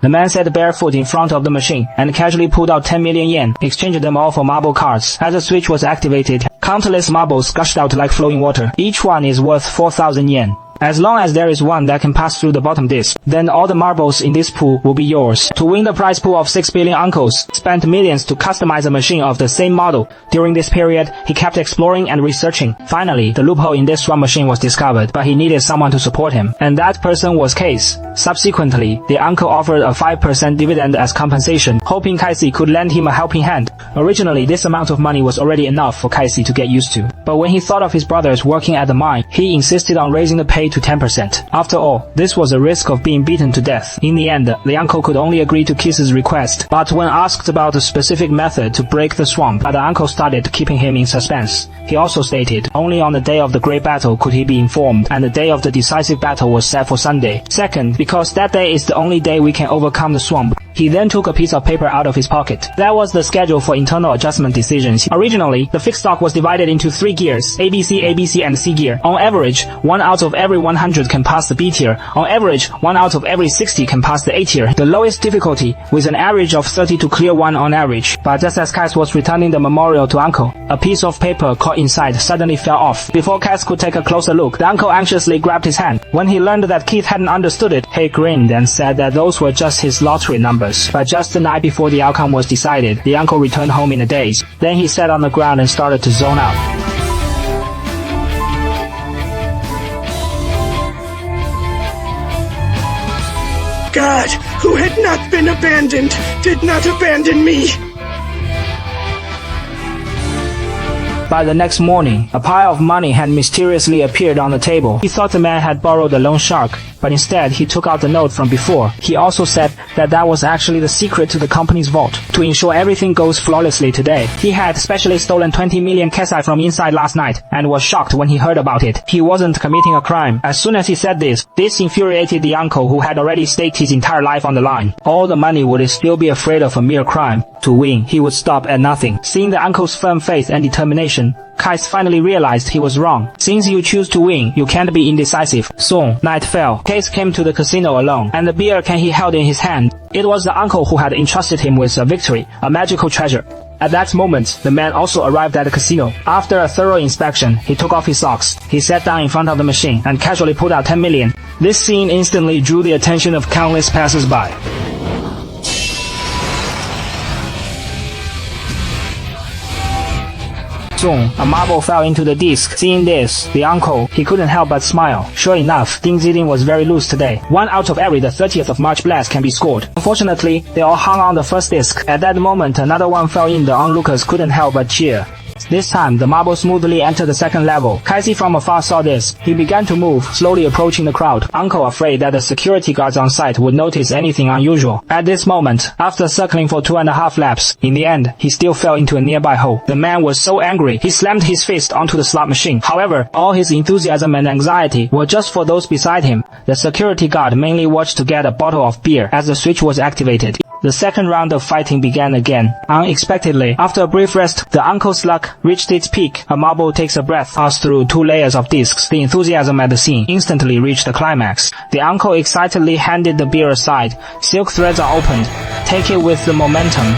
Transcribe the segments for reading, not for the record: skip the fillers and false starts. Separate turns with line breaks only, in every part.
The man sat barefoot in front of the machine and casually pulled out 10 million yen, exchanged them all for marble cards. As the switch was activated, countless marbles gushed out like flowing water. Each one is worth 4,000 yen. As long as there is one that can pass through the bottom disc, then all the marbles in this pool will be yours. To win the prize pool of 6 billion uncles spent millions to customize a machine of the same model. During this period, he kept exploring and researching. Finally, the loophole in this swap machine was discovered, but he needed someone to support him. And that person was Case. Subsequently, the uncle offered a 5% dividend as compensation, hoping Kaisi could lend him a helping hand. Originally, this amount of money was already enough for Kaisi to get used to. But when he thought of his brothers working at the mine, he insisted on raising the pay to 10%. After all, this was a risk of being beaten to death. In the end, the uncle could only agree to Kis's request, but when asked about a specific method to break the swamp, the uncle started keeping him in suspense. He also stated, only on the day of the great battle could he be informed, and the day of the decisive battle was set for Sunday. Second, because that day is the only day we can overcome the swamp. He then took a piece of paper out of his pocket. That was the schedule for internal adjustment decisions. Originally, the fixed stock was divided into 3 gears, ABC, ABC, and C gear. On average, 1 out of every 100 can pass the B tier. On average, 1 out of every 60 can pass the A tier. The lowest difficulty, with an average of 30 to clear 1 on average. But just as Cass was returning the memorial to Uncle, a piece of paper caught inside suddenly fell off. Before Cass could take a closer look, the uncle anxiously grabbed his hand. When he learned that Keith hadn't understood it, he grinned and said that those were just his lottery numbers. But just the night before the outcome was decided, the uncle returned home in a daze. Then he sat on the ground and started to zone out.
God, who had not been abandoned, did not abandon me.
By the next morning, a pile of money had mysteriously appeared on the table. He thought the man had borrowed the loan shark, but instead he took out the note from before. He also said that that was actually the secret to the company's vault. To ensure everything goes flawlessly today, he had specially stolen 20 million kesai from inside last night, and was shocked when he heard about it. He wasn't committing a crime. As soon as he said this infuriated the uncle who had already staked his entire life on the line. All the money would still be afraid of a mere crime. To win, he would stop at nothing. Seeing the uncle's firm faith and determination, Kais finally realized he was wrong. Since you choose to win, you can't be indecisive. Soon, night fell. Case came to the casino alone, and the beer can he held in his hand. It was the uncle who had entrusted him with a victory, a magical treasure. At that moment, the man also arrived at the casino. After a thorough inspection, he took off his socks. He sat down in front of the machine and casually pulled out 10 million. This scene instantly drew the attention of countless passers-by. Soon, a marble fell into the disc. Seeing this, the uncle, he couldn't help but smile. Sure enough, Ding Ziding was very loose today. 1 out of every the 30th of March blast can be scored. Unfortunately, they all hung on the first disc. At that moment, another one fell in. The onlookers couldn't help but cheer. This time, the marble smoothly entered the second level. Kaisi from afar saw this. He began to move, slowly approaching the crowd. Uncle afraid that the security guards on site would notice anything unusual. At this moment, after circling for 2.5 laps, in the end, he still fell into a nearby hole. The man was so angry, he slammed his fist onto the slot machine. However, all his enthusiasm and anxiety were just for those beside him. The security guard mainly watched to get a bottle of beer as the switch was activated. The second round of fighting began again. Unexpectedly, after a brief rest, the uncle's luck reached its peak. A marble takes a breath, passed through 2 layers of discs. The enthusiasm at the scene instantly reached the climax. The uncle excitedly handed the beer aside. Silk threads are opened. Take it with the momentum.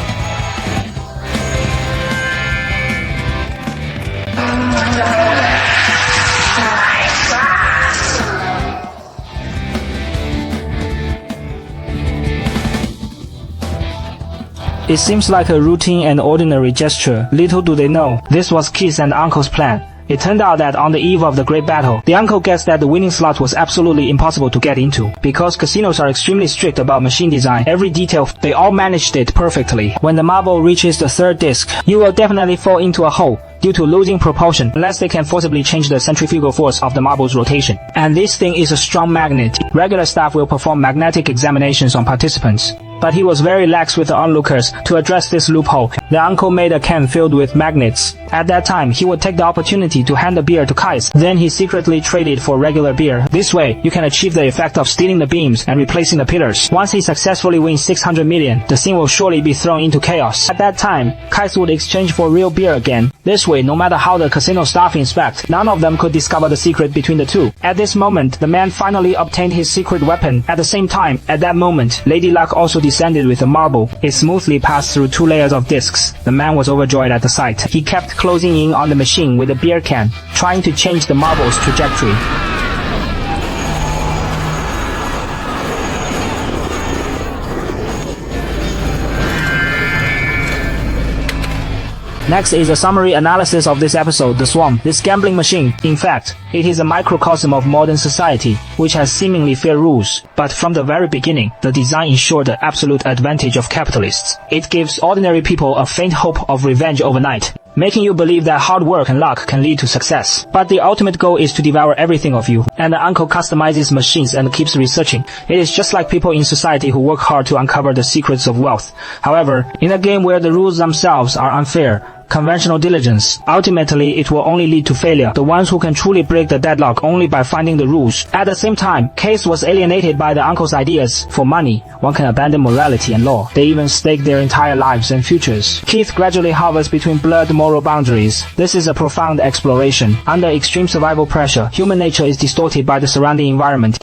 It seems like a routine and ordinary gesture. Little do they know, this was Kiss and Uncle's plan. It turned out that on the eve of the great battle, the uncle guessed that the winning slot was absolutely impossible to get into. Because casinos are extremely strict about machine design, every detail, they all managed it perfectly. When the marble reaches the third disc, you will definitely fall into a hole due to losing propulsion unless they can forcibly change the centrifugal force of the marble's rotation. And this thing is a strong magnet. Regular staff will perform magnetic examinations on participants. but he was very lax with the onlookers. To address this loophole, the uncle made a can filled with magnets. At that time, he would take the opportunity to hand the beer to Kais. Then he secretly traded for regular beer. This way, you can achieve the effect of stealing the beams and replacing the pillars. Once he successfully wins 600 million, the scene will surely be thrown into chaos. At that time, Kais would exchange for real beer again. This way, no matter how the casino staff inspect, none of them could discover the secret between the two. At this moment, the man finally obtained his secret weapon. At the same time, at that moment, Lady Luck also descended with a marble. It smoothly passed through 2 layers of discs. The man was overjoyed at the sight. He kept closing in on the machine with a beer can, trying to change the marble's trajectory. Next is a summary analysis of this episode, The Swarm. This gambling machine, in fact, it is a microcosm of modern society, which has seemingly fair rules. But from the very beginning, the design ensured the absolute advantage of capitalists. It gives ordinary people a faint hope of revenge overnight, making you believe that hard work and luck can lead to success. But the ultimate goal is to devour everything of you, and the uncle customizes machines and keeps researching. It is just like people in society who work hard to uncover the secrets of wealth. However, in a game where the rules themselves are unfair, conventional diligence, ultimately it will only lead to failure. The ones who can truly break the deadlock only by finding the rules. At the same time, Case was alienated by the uncle's ideas. For money, one can abandon morality and law. They even stake their entire lives and futures. Keith gradually hovers between blurred moral boundaries. This is a profound exploration. Under extreme survival pressure, human nature is distorted by the surrounding environment.